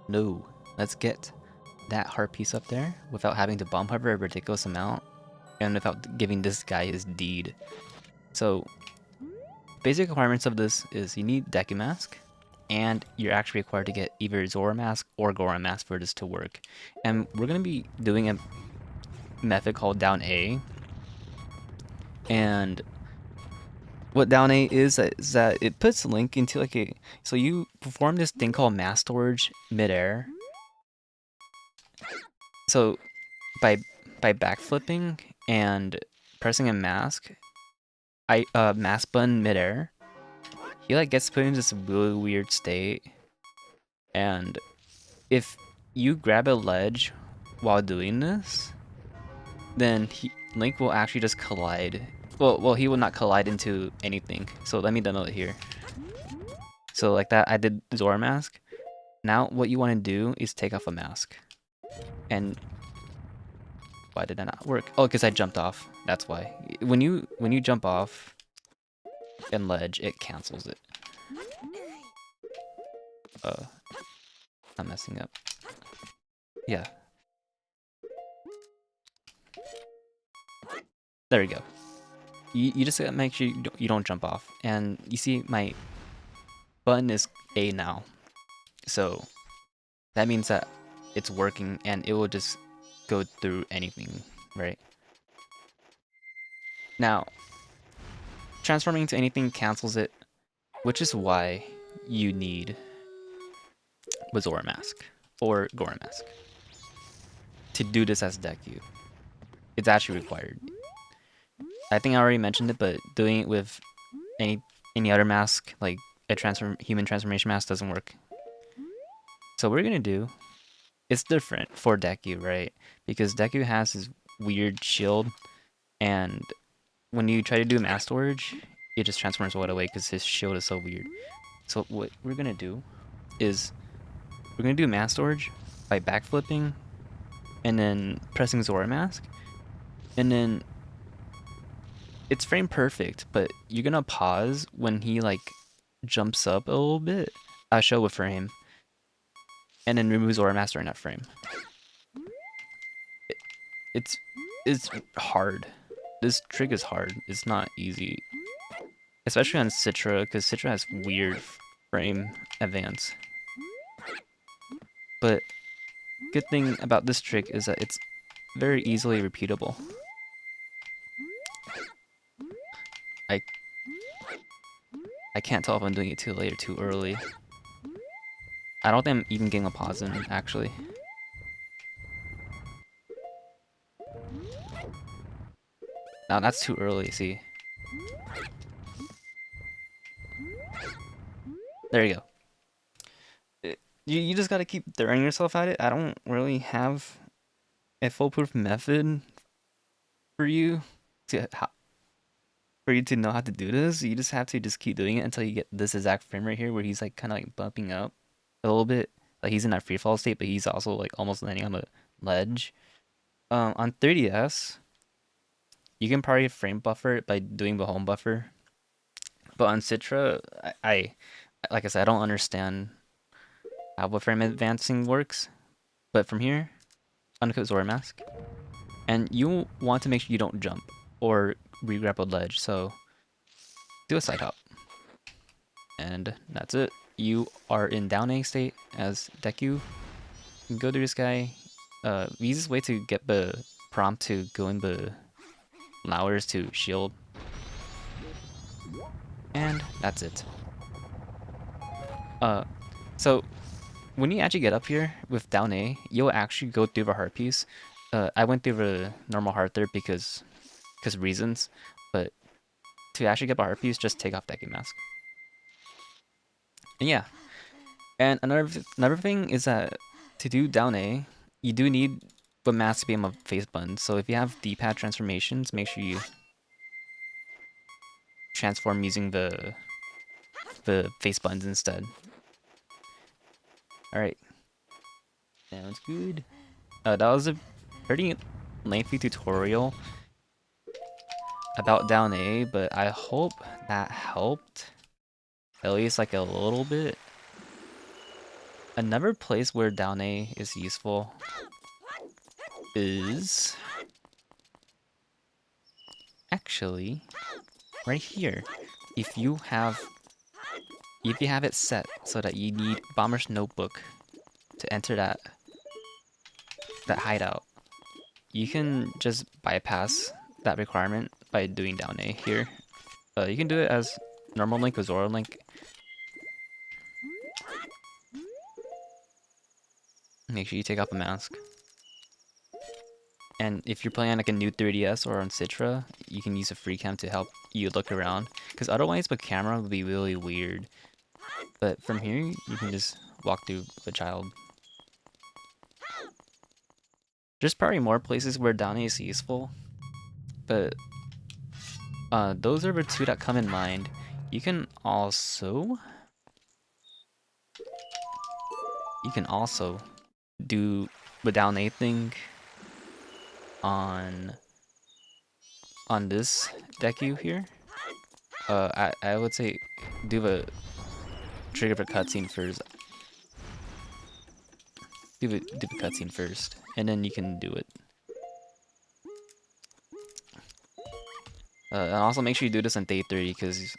No. Let's get that heart piece up there without having to bomb hover a ridiculous amount and without giving this guy his deed. So, basic requirements of this is you need Deku Mask, and you're actually required to get either Zora Mask or Goron Mask for this to work. And we're going to be doing a method called down A. And what down A is that it puts Link into like a... So you perform this thing called mask storage midair. So by backflipping and pressing a mask, mask button midair, he like gets put in this really weird state. And if you grab a ledge while doing this, then Link will actually just collide. Well, he will not collide into anything. So let me demo it here. So like that, I did Zora Mask. Now what you want to do is take off a mask. And why did that not work? Oh, because I jumped off. That's why. When you jump off and ledge, it cancels it. I'm messing up. Yeah. There we go. You just gotta make sure you don't jump off. And you see my button is A now. So that means that it's working and it will just go through anything, right? Now, transforming into anything cancels it, which is why you need Majora Mask or Goron Mask to do this as Deku. It's actually required. I think I already mentioned it, but doing it with any other mask, like a human transformation mask, doesn't work. So what we're gonna do, it's different for Deku, right? Because Deku has his weird shield, and when you try to do mask storage, it just transforms right away because his shield is so weird. So what we're gonna do is we're gonna do mask storage by backflipping and then pressing Zora Mask, and then it's frame perfect, but you're gonna pause when he like jumps up a little bit. I'll show a frame, and then remove Zora Master in that frame. It's hard. This trick is hard. It's not easy, especially on Citra, because Citra has weird frame advance. But good thing about this trick is that it's very easily repeatable. I can't tell if I'm doing it too late or too early. I don't think I'm even getting a pause in, actually. Now that's too early, see. There you go. You just gotta keep throwing yourself at it. I don't really have a foolproof method for you to know how to do this. You just have to just keep doing it until you get this exact frame right here where he's like kind of like bumping up a little bit. Like he's in that free fall state, but he's also like almost landing on the ledge. On 3DS, you can probably frame buffer it by doing the home buffer. But on Citra, I like I said, I don't understand how what frame advancing works. But from here, uncoat Zora Mask. And you want to make sure you don't jump or re-grab a ledge, so do a side hop. And that's it. You are in down A state as Deku. You can go through this guy. The easiest way to get the prompt to go in the flowers to shield. And that's it. So when you actually get up here with down A, you'll actually go through the heart piece. I went through the normal heart there because reasons, but to actually get the heart piece, just take off Deku Mask. And yeah, and another thing is that to do down A, you do need the mask to be on the face button. So if you have D-pad transformations, make sure you transform using the face buttons instead. All right, sounds good. That was a pretty lengthy tutorial about down A, but I hope that helped at least like a little bit. Another place where down A is useful is actually right here. If you have it set so that you need Bomber's Notebook to enter that hideout, you can just bypass that requirement by doing down A here. You can do it as normal link with Zora link. Make sure you take off the mask. And if you're playing on like a new 3DS or on Citra, you can use a free cam to help you look around. Because otherwise, the camera would be really weird. But from here, you can just walk through the child. There's probably more places where down A is useful, but those are the two that come in mind. You can also do the down A thing on this deku here. I would say do the trigger the cutscene first. Do the cutscene first, and then you can do it. And also make sure you do this on day 3, because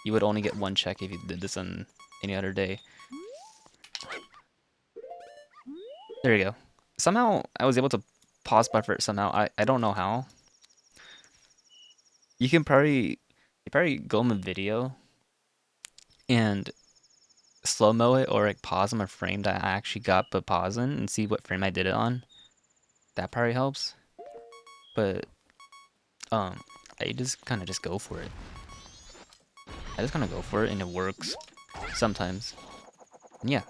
you would only get 1 check if you did this on any other day. There you go. Somehow I was able to pause buffer it somehow. I don't know how. You can probably go in the video and slow-mo it, or like pause on a frame that I actually got the pause in and see what frame I did it on. That probably helps. But I just kind of just go for it. I just kind of go for it and it works sometimes. And yeah.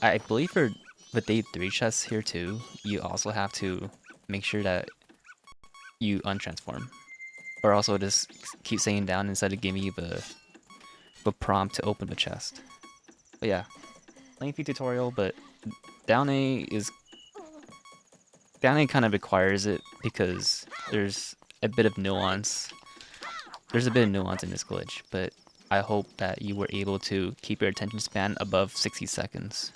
I believe for the day 3 chests here too, you also have to make sure that you untransform. Or also just keep saying down instead of giving you the prompt to open the chest. But yeah, lengthy tutorial, but down A kind of requires it because there's a bit of nuance. There's a bit of nuance in this glitch, but I hope that you were able to keep your attention span above 60 seconds.